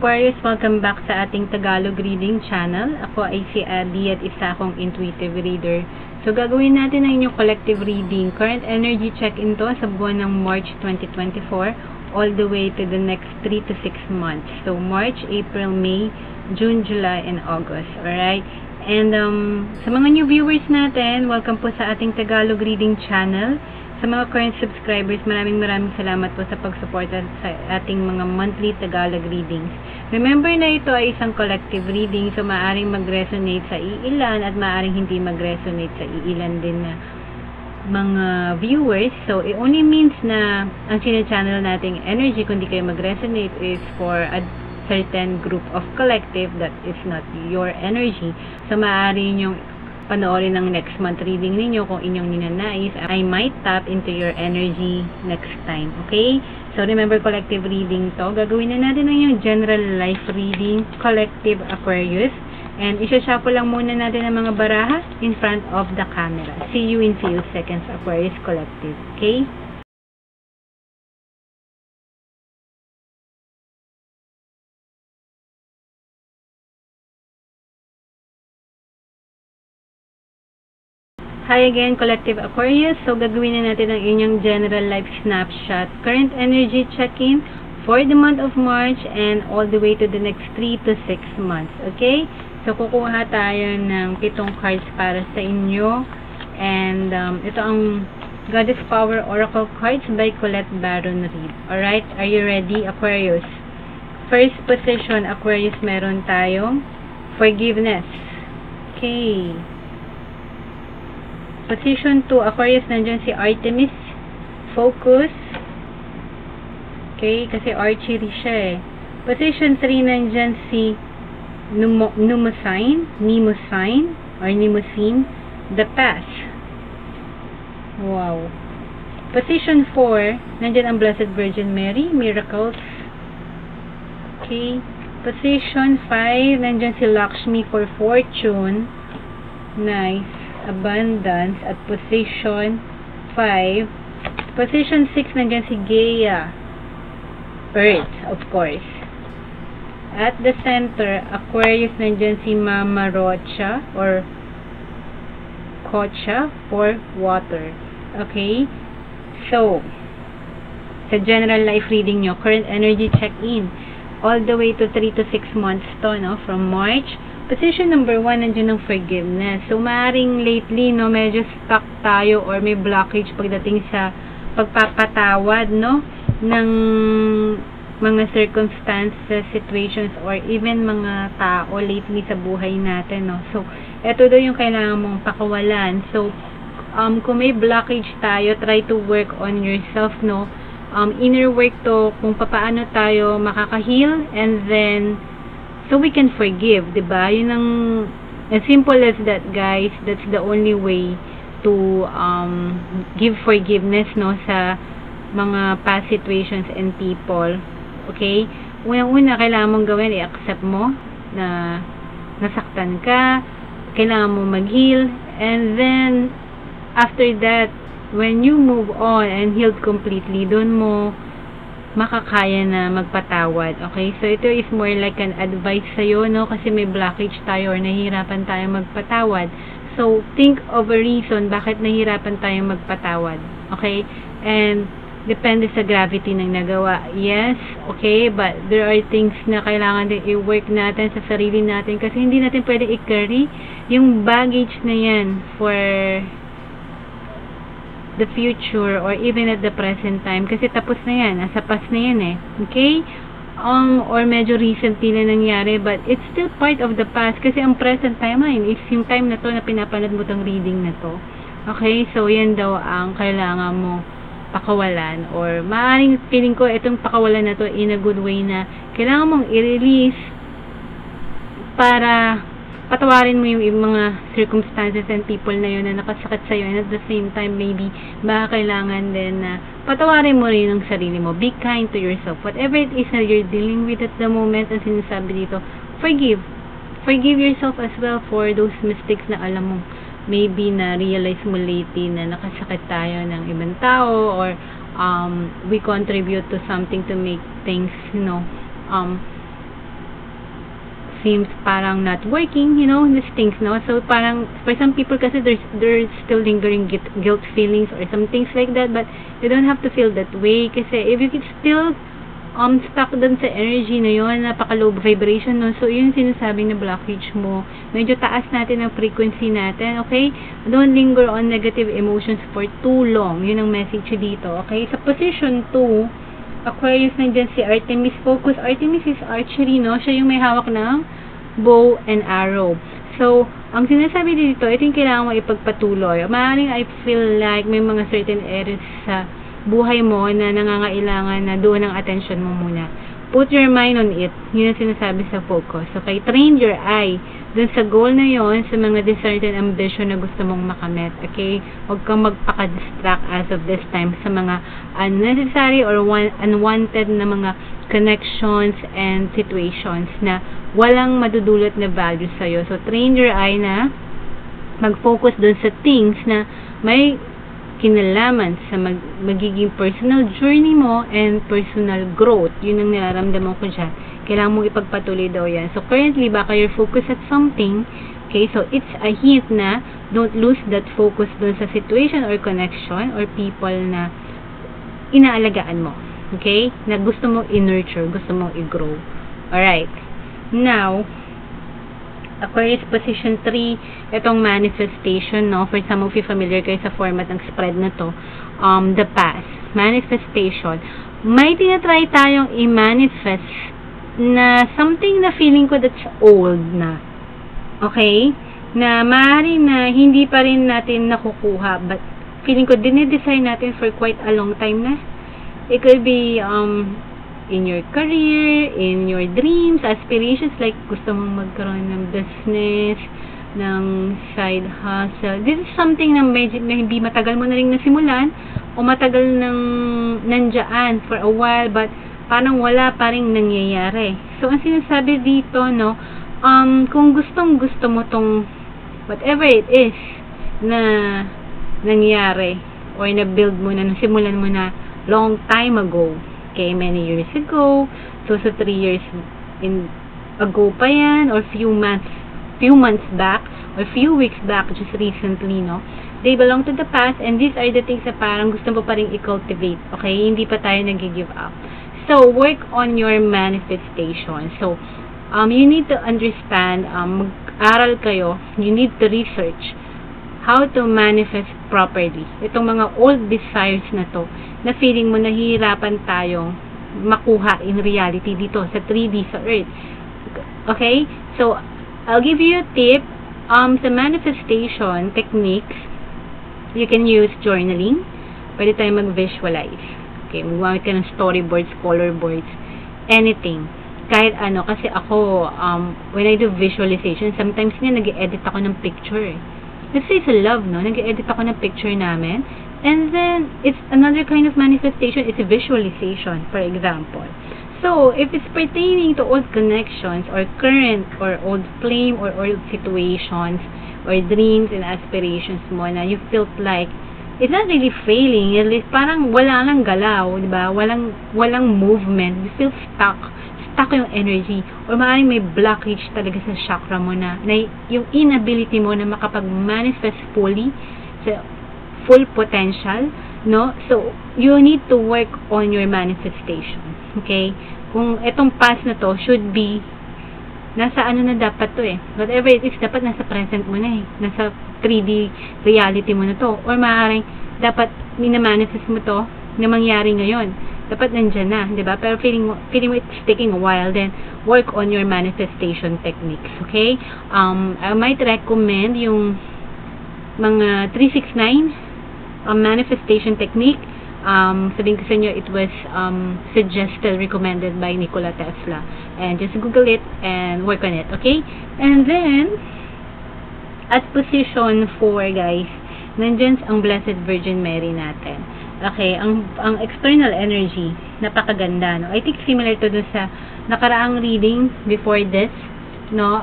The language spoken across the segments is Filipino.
Aquarius, welcome back sa ating Tagalog reading channel. Ako ay si Adi at isa akong intuitive reader. So, gagawin natin ang inyong collective reading. Current energy check-in to sa buwan ng March 2024 all the way to the next 3 to 6 months. So, March, April, May, June, July, and August. Alright? And sa mga new viewers natin, welcome po sa ating Tagalog reading channel. Sa mga current subscribers, maraming salamat po sa pagsuporta sa ating mga monthly Tagalog readings. Remember na ito ay isang collective reading, so maaaring mag-resonate sa iilan at maaaring hindi mag-resonate sa iilan din na mga viewers. So, it only means na ang channel nating energy, kung di kayo mag-resonate, is for a certain group of collective that is not your energy. So, maaaring yung panoorin ng next month reading ninyo kung inyong ninanais. I might tap into your energy next time. Okay? So, remember, collective reading to. Gagawin na natin yung general life reading, collective Aquarius. And isa-shuffle lang muna natin ang mga baraha in front of the camera. See you in few seconds, Aquarius Collective. Okay? Hi again, Collective Aquarius. So, gagawin na natin ang inyong general life snapshot. Current energy check-in for the month of March and all the way to the next 3 to 6 months. Okay? So, kukuha tayo ng 7 cards para sa inyo. And, ito ang Goddess Power Oracle cards by Colette Baron Reid. Alright? Are you ready, Aquarius? First position, Aquarius, meron tayong forgiveness. Okay. Position 2, Aquarius, nandiyan si Artemis. Focus. Okay, kasi archery siya eh. Position 3, nandiyan si Mnemosyne, or Mnemosyne, the past. Wow. Position 4, nandiyan ang Blessed Virgin Mary, miracles. Okay. Position 5, nandiyan si Lakshmi for fortune. Nice. Abundance. At position 5, position 6, nandiyan si Gaia, Earth, of course. At the center, Aquarius, nandiyan si Mama Rocha or Kocha for water. Okay? So, sa general life reading nyo, current energy check-in all the way to 3 to 6 months to, no? From March. Position number 1, nandiyan ng forgiveness. So, maaaring lately, no, medyo stuck tayo or may blockage pagdating sa pagpapatawad, no, ng mga circumstances, situations, or even mga tao lately sa buhay natin, no. So, ito daw yung kailangan mong pakawalan. So, kung may blockage tayo, try to work on yourself, no. Inner work to, kung paano tayo makaka-heal, and then so we can forgive, diba? Yun ang, as simple as that, guys. That's the only way to give forgiveness, no, sa mga past situations and people. Okay? Unang-una, kailangan mong gawin, i-accept mo na nasaktan ka, kailangan mo mag-heal, and then, after that, when you move on and healed completely, doon mo makakaya na magpatawad. Okay? So, ito is more like an advice sa'yo, no? Kasi may blockage tayo or nahihirapan tayo magpatawad. So, think of a reason bakit nahihirapan tayo magpatawad. Okay? And, depende sa gravity ng nagawa. Yes, okay, but there are things na kailangan din i-work natin sa sarili natin kasi hindi natin pwede i-carry yung baggage na yan for the future or even at the present time kasi tapos na yan, nasa past na yan eh. Okay? Or medyo recently na nangyari but it's still part of the past kasi ang present timeline is yung time na to na pinapanood mo tong reading na to. Okay? So, yan daw ang kailangan mo pakawalan or maaaring feeling ko itong pakawalan na to in a good way na kailangan mong i-release para patawarin mo yung mga circumstances and people na yun na nakasakit sa'yo and at the same time maybe baka kailangan din na patawarin mo rin ang sarili mo. Be kind to yourself. Whatever it is that you're dealing with at the moment, ang sinasabi dito, forgive. Forgive yourself as well for those mistakes na alam mo maybe na realize mo lately na nakasakit tayo ng ibang tao or we contribute to something to make things, you know, seems parang not working, you know, these things, no? So parang for some people kasi there's still lingering guilt feelings or some things like that, but you don't have to feel that way kasi if you get still stuck dun sa energy na yun, napaka-low vibration, no? So yun sinasabi na blockage mo, medyo taas natin ang frequency natin, okay? Don't linger on negative emotions for too long. Yun ang message dito, okay? Sa position 2, Aquarius, nandyan si Artemis. Focus. Artemis is archery, no? Siya yung may hawak ng bow and arrow. So, ang sinasabi dito, ito yung kailangan mo ipagpatuloy. Maaaring I feel like may mga certain areas sa buhay mo na nangangailangan na doon ang attention mo muna. Put your mind on it. Yun ang sinasabi sa focus. Okay? Train your eye dun sa goal na yon, sa mga certain ambition na gusto mong makamit. Okay? Huwag kang magpaka-distract as of this time sa mga unnecessary or unwanted na mga connections and situations na walang madudulot na value sa'yo. So, train your eye na mag-focus dun sa things na may kinalaman sa magiging personal journey mo and personal growth. Yun ang nararamdaman ko dyan. Kailangan mo ipagpatuloy daw yan. So, currently, baka you're focused at something. Okay, so it's a hint na don't lose that focus dun sa situation or connection or people na inaalagaan mo. Okay? Na gusto mo i-nurture, gusto mo i-grow. Alright. Now, Aquarius position 3, itong manifestation, no? For some of you familiar kayo sa format ng spread na to, the past, manifestation. May tinatry tayong i-manifest na something na feeling ko that's old na. Okay? Na maaari na hindi pa rin natin nakukuha, but feeling ko dinidesign natin for quite a long time na. It could be, in your career, in your dreams, aspirations, like gusto mong magkaroon ng business, ng side hustle. This is something na hindi matagal mo na rin nasimulan o matagal nang nandiyan for a while but parang wala pa rin nangyayari. So, ang sinasabi dito, no, kung gustong-gusto mo tong whatever it is na nangyari or na-build mo na, nasimulan mo na long time ago, okay, many years ago, so 3 years ago pa yan, or few months back, or few weeks back, just recently, no, they belong to the past, and these are the things na parang gusto mo pa rin i-cultivate, okay, hindi pa tayo nag-give up. So, work on your manifestation. So, you need to understand, mag-aral kayo, you need to research how to manifest properly. Itong mga old desires na to, na feeling mo nahihirapan tayong makuha in reality dito sa 3D sa Earth. Okay? So, I'll give you a tip. Sa manifestation techniques, you can use journaling. Pwede tayo mag-visualize. Okay? Magwamit ka ng storyboards, color boards, anything. Kahit ano. Kasi ako, when I do visualization, sometimes nga nag-edit ako ng picture. Let's say sa love, no? Nag-edit ako ng picture namin. And then, it's another kind of manifestation. It's a visualization, for example. So, if it's pertaining to old connections or current or old flame or old situations or dreams and aspirations mo na you felt like it's not really failing, parang wala lang galaw, diba? Walang movement. You feel stuck yung energy. Or maaaring may blockage talaga sa chakra mo na yung inability mo na makapag-manifest fully sa full potential, no? So, you need to work on your manifestation. Okay? Kung etong past na to should be nasa ano na dapat to eh. Whatever it is, dapat nasa present mo na eh. Nasa 3D reality mo na to. Or maaaring dapat minamanifest mo to na mangyari ngayon. Dapat nandyan na, di ba? Pero feeling mo it's taking a while, then work on your manifestation techniques. Okay? I might recommend yung mga 369 manifestation technique. Sabihin ko sa inyo, it was suggested, recommended by Nikola Tesla. And just Google it and work on it, okay? And then, at position 4, guys, nandyan ang Blessed Virgin Mary natin. Okay, ang external energy, napakaganda, no? I think similar to dun sa nakaraang reading before this, no?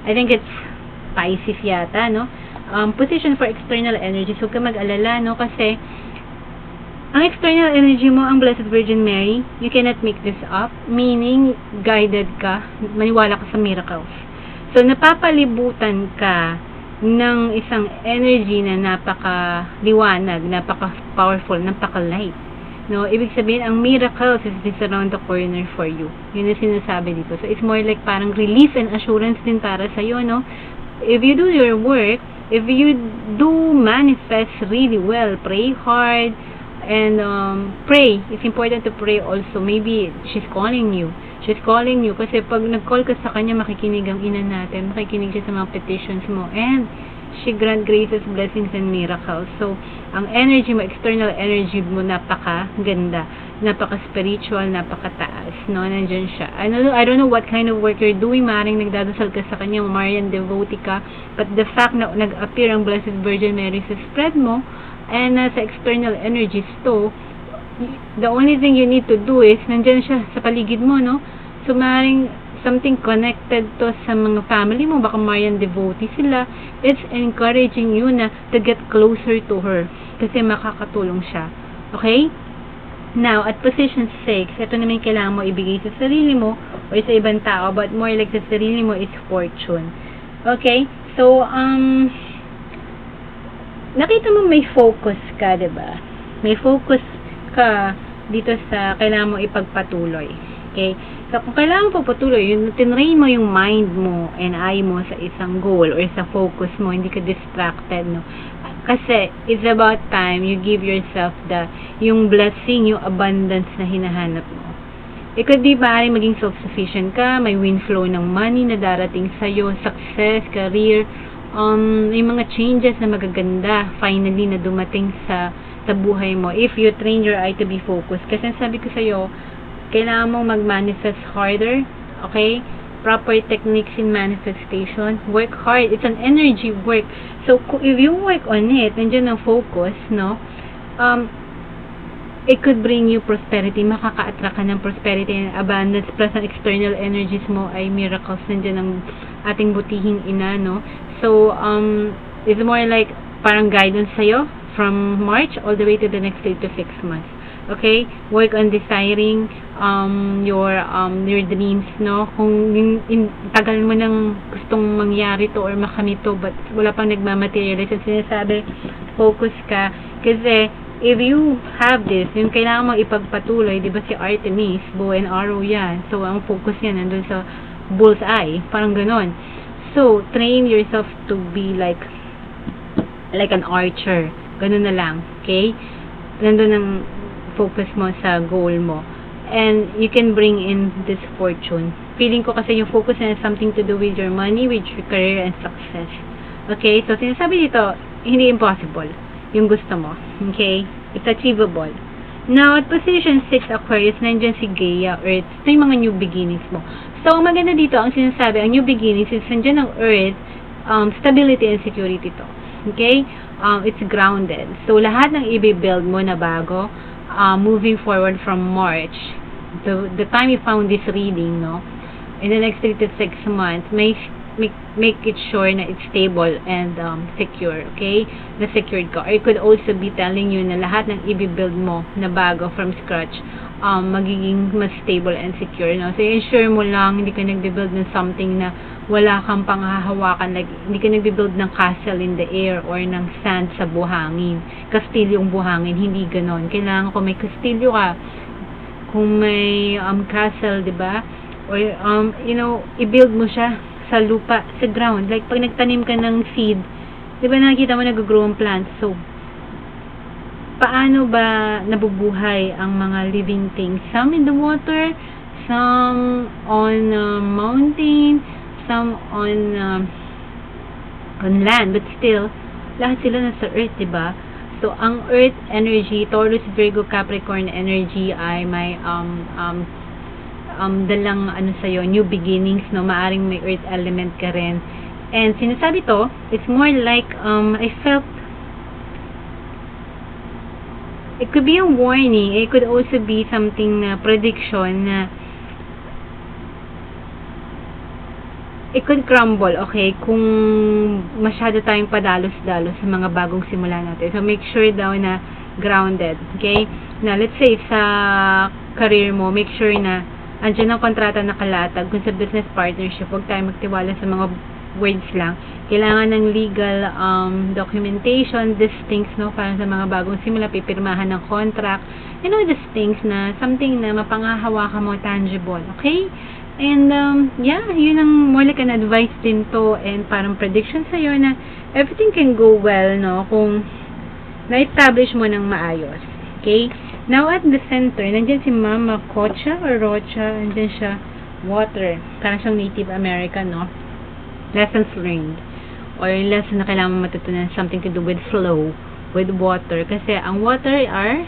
I think it's Pisces yata, no? Position for external energy. So, huwag ka mag-alala, no? Kasi, Ang external energy mo, ang Blessed Virgin Mary, you cannot make this up, meaning guided ka, maniwala ka sa miracles. So, napapalibutan ka ng isang energy na napaka-liwanag, napaka-powerful, napaka-light. No, ibig sabihin, ang miracles is just around the corner for you. Yun ang sinasabi dito. So, it's more like parang relief and assurance din para sa'yo, no? If you do your work, if you do manifest really well, pray hard, and pray. It's important to pray also. Maybe she's calling you. She's calling you kasi pag nag-call ka sa kanya, makikinig ang ina natin. Makikinig siya sa mga petitions mo. And she grant graces, blessings, and miracles. So, ang energy mo, external energy mo, napaka-ganda. Napaka-spiritual, napaka-taas. No? Nandiyan siya. I don't know what kind of work you're doing. Maaaring nagdadasal ka sa kanya, Marian devotee ka. But the fact na nag-appear ang Blessed Virgin Mary sa spread mo, and sa external energies to, the only thing you need to do is, nandyan siya sa paligid mo, no? So, maaaring something connected to sa mga family mo, baka Marian devotee sila, it's encouraging you na to get closer to her, kasi makakatulong siya. Okay? Now, at position 6, ito naman kailangan mo ibigay sa sarili mo, or sa ibang tao, but more like sa sarili mo is fortune. Okay? So, nakita mo may focus ka, diba? May focus ka dito sa kailangan mo ipagpatuloy. Okay? So, kung kailangan mo pagpatuloy, tinrain mo yung mind mo and eye mo sa isang goal or sa focus mo, hindi ka distracted, no? Kasi, it's about time you give yourself yung blessing, yung abundance na hinahanap mo. It could be maaaring maging self-sufficient ka, may wind flow ng money na darating sa'yo, success, career, may mga changes na magaganda finally na dumating sa buhay mo if you train your eye to be focused. Kasi sabi ko sa'yo, kailangan mong mag-manifest harder, okay? Proper techniques in manifestation. Work hard. It's an energy work. So, if you work on it, nandiyan ang focus, no? It could bring you prosperity. Makaka-attract ka ng prosperity and abundance. Plus, ang external energies mo ay miracles. Nandiyan ang ating butihing ina, no? So, it's more like parang guidance sa'yo from March all the way to the next 3 to 6 months. Okay? Work on desiring your dreams, no? Kung tagal mo nang gustong mangyari to or makamit to, but wala pang nagmamaterialize, ang sinasabi, focus ka. Kasi, if you have this, yung kailangan mong ipagpatuloy, di ba si Artemis, bow and arrow yan. So, ang focus yan nandun sa bullseye. Parang ganon. So, train yourself to be like an archer. Ganun na lang. Okay? Nandun ang focus mo sa goal mo. And you can bring in this fortune. Feeling ko kasi yung focus na has something to do with your money, with your career, and success. Okay? So, sinasabi dito, hindi impossible yung gusto mo. Okay? It's achievable. Now, at position 6 Aquarius, nandiyan si Gaia, Earth. Ito yung mga new beginnings mo. So, ang maganda dito, ang sinasabi, ang new beginnings is nandiyan ang Earth, stability and security to. Okay? It's grounded. So, lahat ng i-build mo na bago, moving forward from March, the time you found this reading, no, in the next 3 to 6 months, make it sure na it's stable and secure, okay? Na secured ka. Or it could also be telling you na lahat ng i-build mo na bago from scratch, magiging mas stable and secure, no? So, ensure mo lang, hindi ka nagbe-build ng something na wala kang panghahawakan, like, hindi ka nagbe-build ng castle in the air or ng sand sa buhangin. Kastilyong buhangin, hindi ganon. Kailangan kung may kastilyo ka, kung may castle, diba? Or, i-build mo siya sa lupa, sa ground. Like, pag nagtanim ka ng seed, diba nakikita mo nag-grow ang plants? So, paano ba nabubuhay ang mga living things? Some in the water, some on mountain, some on land, but still, lahat sila nasa earth, diba? So, ang earth energy, Taurus, Virgo, Capricorn energy ay may dalang sa'yo, new beginnings, no? Maaring may earth element ka rin. And sinasabi to, it's more like, I felt, it could be a warning, it could also be something na prediction na it could crumble, okay, kung masyado tayong padalos-dalos sa mga bagong simula natin. So, make sure daw na grounded. Okay? Now, let's say sa career mo, make sure na andyan ang kontrata nakalatag. Kung sa business partnership, huwag tayo magtiwala sa mga words lang. Kailangan ng legal documentation, these things, no? Para sa mga bagong simula, pipirmahan ng contract. You know, these things na something na mapangahawakan mo, tangible. Okay? And, yeah, yun ang more like an advice din to and parang prediction sa'yo na everything can go well, no? Kung na-establish mo ng maayos. Okay? Now, at the center, nandyan si Mama Kocha or Rocha, nandyan siya, water. Parang siyang Native American, no? Lessons learned. Or lesson na kailangan mo matutunan, something to do with flow, with water. Kasi ang water are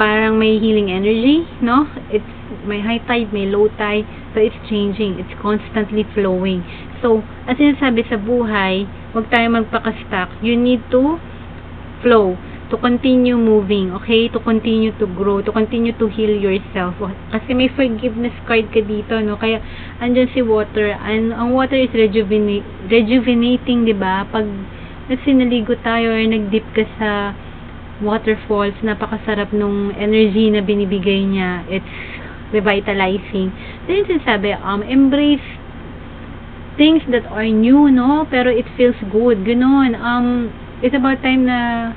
parang may healing energy, no? It's may high tide, may low tide, so it's changing. It's constantly flowing. So, as sinasabi sa buhay, huwag tayo magpaka-stuck. You need to flow, to continue moving, okay? To continue to grow, to continue to heal yourself. Kasi may forgiveness card ka dito, no? Kaya, andyan si water. Ang water is rejuvenating, diba? Pag naligo tayo or nag-dip ka sa waterfalls, napakasarap nung energy na binibigay niya. It's revitalizing. So, yun sinasabi, embrace things that are new, no? Pero it feels good. Ganon. It's about time na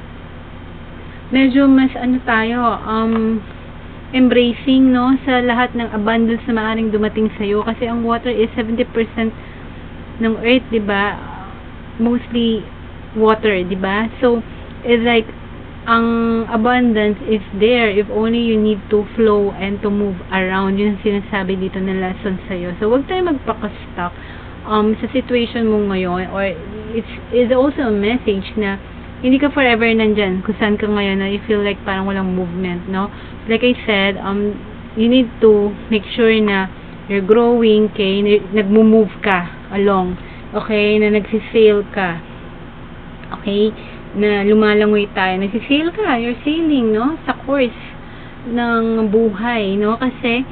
medyo mas tayo embracing, no, sa lahat ng abundance na maaaring dumating sa iyo, kasi ang water is 70% ng earth, 'di ba? Mostly water, 'di ba? So it's like ang abundance is there if only you need to flow and to move around. Yun ang sinasabi dito na lesson sa iyo. So wag tayo magpaka-stuck sa situation mo ngayon, or it's also a message na hindi ka forever nandyan kung saan ka ngayon na you feel like parang walang movement, no? Like I said, you need to make sure na you're growing, okay? Nagmo-move ka along, okay? Na nagsisail ka, okay? Na lumalangoy tayo, nagsisail ka, you're sailing, no? Sa course ng buhay, no? Kasi,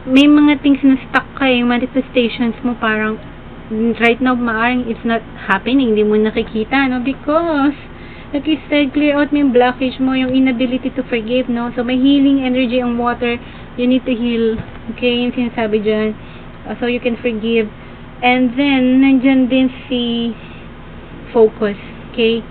may mga things na stuck ka, yung manifestations mo parang right now, maaring it's not happening, hindi mo nakikita, no? Because, like I said, clear out mo yung blockage mo, yung inability to forgive, no? So, may healing energy ang water. You need to heal, okay? Yung sinasabi dyan. So, you can forgive. And then, nandyan din si focus, okay?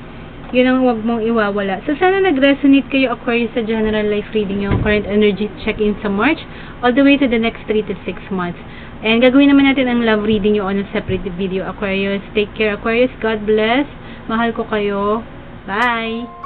Yun ang huwag mong iwawala. So, sana nag-resonate kayo, Aquarius, sa general life reading yung current energy check-in sa March, all the way to the next 3 to 6 months. And gagawin naman natin ang love reading nyo on a separate video, Aquarius. Take care, Aquarius. God bless. Mahal ko kayo. Bye!